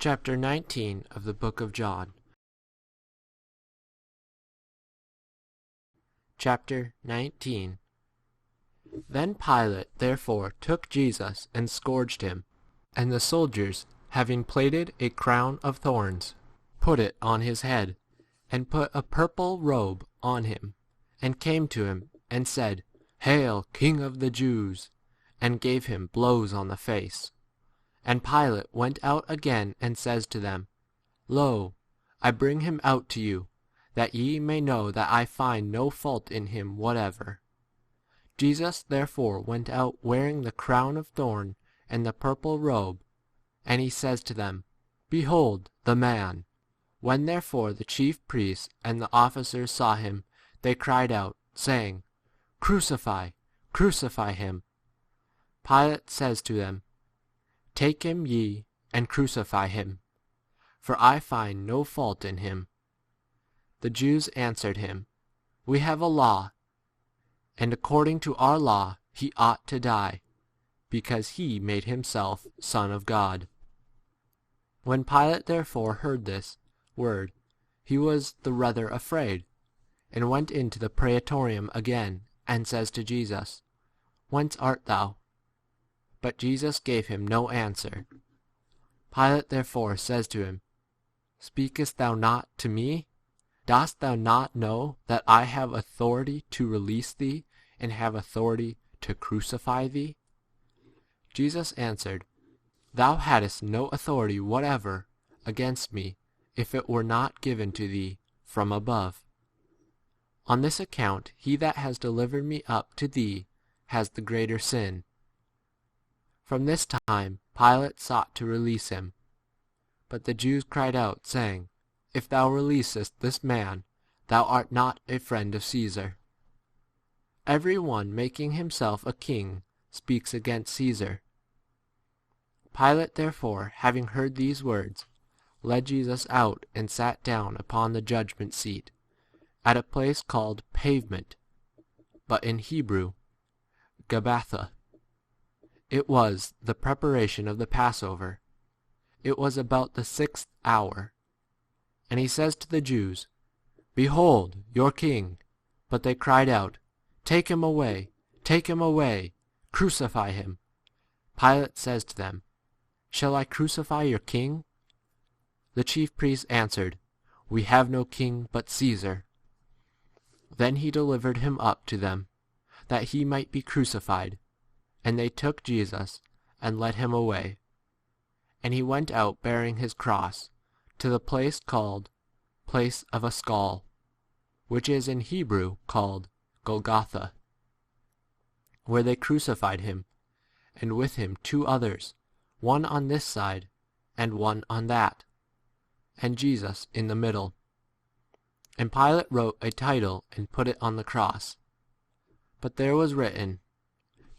Chapter 19 of the book of John. Chapter 19. Then Pilate therefore took Jesus and scourged him. And the soldiers, having plaited a crown of thorns, put it on his head, and put a purple robe on him, and came to him, and said, Hail, King of the Jews! And gave him blows on the face. And Pilate went out again, and says to them, Lo, I bring him out to you, that ye may know that I find no fault in him whatever. Jesus therefore went out wearing the crown of thorn and the purple robe. And he says to them, Behold the man! When therefore the chief priests and the officers saw him, they cried out, saying, Crucify, crucify him. Pilate says to them, Take him ye, and crucify him, for I find no fault in him. The Jews answered him, We have a law, and according to our law he ought to die, because he made himself Son of God. When Pilate therefore heard this word, he was the rather afraid, and went into the praetorium again, and says to Jesus, Whence art thou? But Jesus gave him no answer. Pilate therefore says to him, Speakest thou not to me? Dost thou not know that I have authority to release thee, and have authority to crucify thee? Jesus answered, Thou hadst no authority whatever against me, if it were not given to thee from above. On this account he that has delivered me up to thee has the greater sin. From this time Pilate sought to release him. But the Jews cried out, saying, If thou releasest this man, thou art not a friend of Caesar. Every one making himself a king speaks against Caesar. Pilate therefore, having heard these words, led Jesus out and sat down upon the judgment seat, at a place called Pavement, but in Hebrew, Gabbatha. It was the preparation of the Passover. It was about the 6th hour. And he says to the Jews, Behold your king! But they cried out, Take him away, crucify him. Pilate says to them, Shall I crucify your king? The chief priests answered, We have no king but Caesar. Then he delivered him up to them, that he might be crucified. And they took Jesus and led him away. And he went out bearing his cross to the place called Place of a Skull, which is in Hebrew called Golgotha, where they crucified him, and with him 2 others, one on this side and one on that, and Jesus in the middle. And Pilate wrote a title and put it on the cross. But there was written,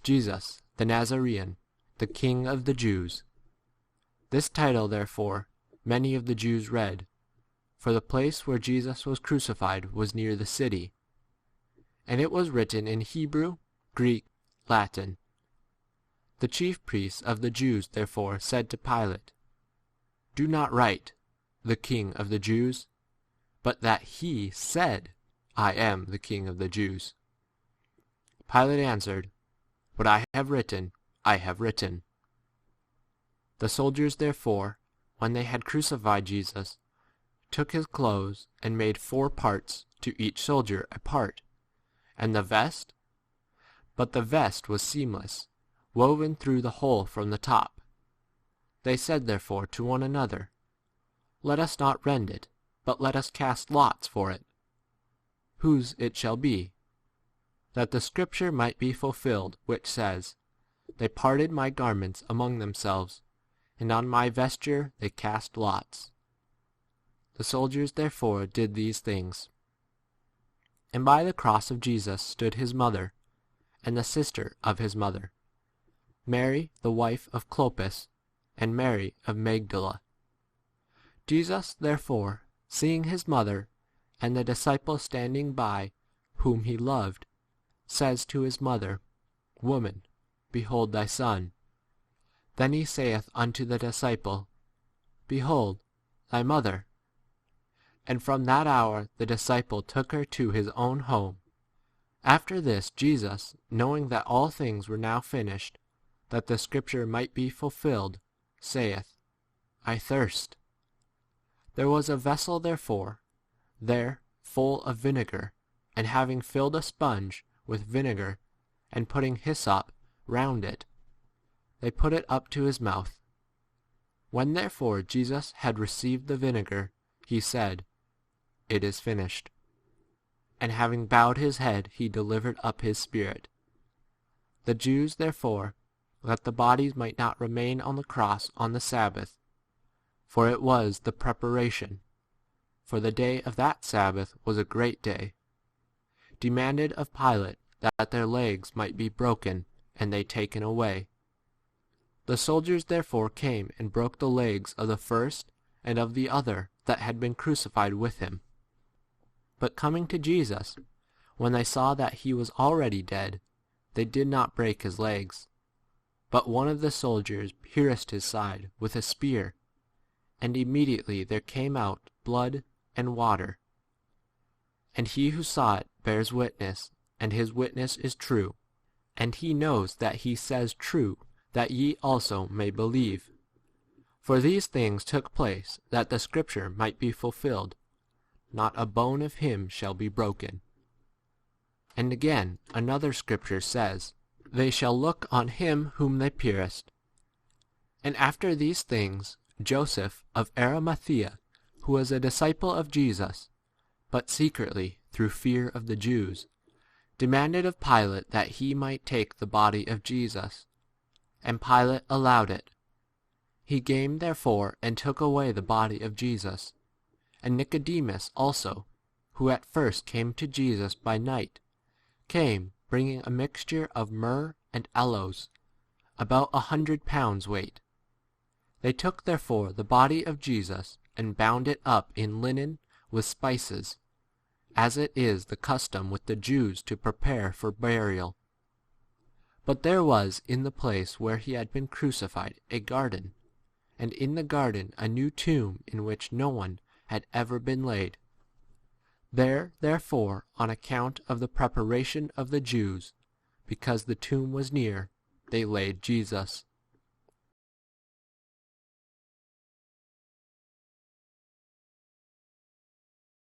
Jesus the Nazarene, the King of the Jews. This title therefore many of the Jews read, for the place where Jesus was crucified was near the city. And it was written in Hebrew, Greek, Latin. The chief priests of the Jews therefore said to Pilate, Do not write, the King of the Jews, but that he said, I am the King of the Jews. Pilate answered, What I have written, I have written. The soldiers therefore, when they had crucified Jesus, took his clothes and made 4 parts, to each soldier a part, and the vest. But the vest was seamless, woven through the hole from the top. They said therefore to one another, Let us not rend it, but let us cast lots for it, whose it shall be, that the scripture might be fulfilled, which says, They parted my garments among themselves, and on my vesture they cast lots. The soldiers therefore did these things. And by the cross of Jesus stood his mother, and the sister of his mother, Mary the wife of Clopas, and Mary of Magdala. Jesus therefore, seeing his mother, and the disciple standing by, whom he loved, says to his mother, Woman, behold thy son. Then he saith unto the disciple, Behold, thy mother. And from that hour the disciple took her to his own home. After this Jesus, knowing that all things were now finished, that the scripture might be fulfilled, saith, I thirst. There was a vessel therefore there full of vinegar, and having filled a sponge with vinegar, and putting hyssop round it, they put it up to his mouth. When therefore Jesus had received the vinegar, he said, It is finished. And having bowed his head, he delivered up his spirit. The Jews therefore, that the bodies might not remain on the cross on the Sabbath, for it was the preparation, for the day of that Sabbath was a great day, demanded of Pilate that their legs might be broken and they taken away. The soldiers therefore came and broke the legs of the first and of the other that had been crucified with him. But coming to Jesus, when they saw that he was already dead, they did not break his legs. But one of the soldiers pierced his side with a spear, and immediately there came out blood and water. And he who saw it bears witness, and his witness is true. And he knows that he says true, that ye also may believe. For these things took place, that the scripture might be fulfilled, not a bone of him shall be broken. And again another scripture says, They shall look on him whom they pierced. And after these things Joseph of Arimathea, who was a disciple of Jesus, but secretly through fear of the Jews, demanded of Pilate that he might take the body of Jesus. And Pilate allowed it. He came therefore and took away the body of Jesus. And Nicodemus also, who at first came to Jesus by night, came bringing a mixture of myrrh and aloes, about 100 pounds weight. They took therefore the body of Jesus and bound it up in linen with spices, as it is the custom with the Jews to prepare for burial. But there was in the place where he had been crucified a garden, and in the garden a new tomb in which no one had ever been laid. There therefore, on account of the preparation of the Jews, because the tomb was near, they laid Jesus.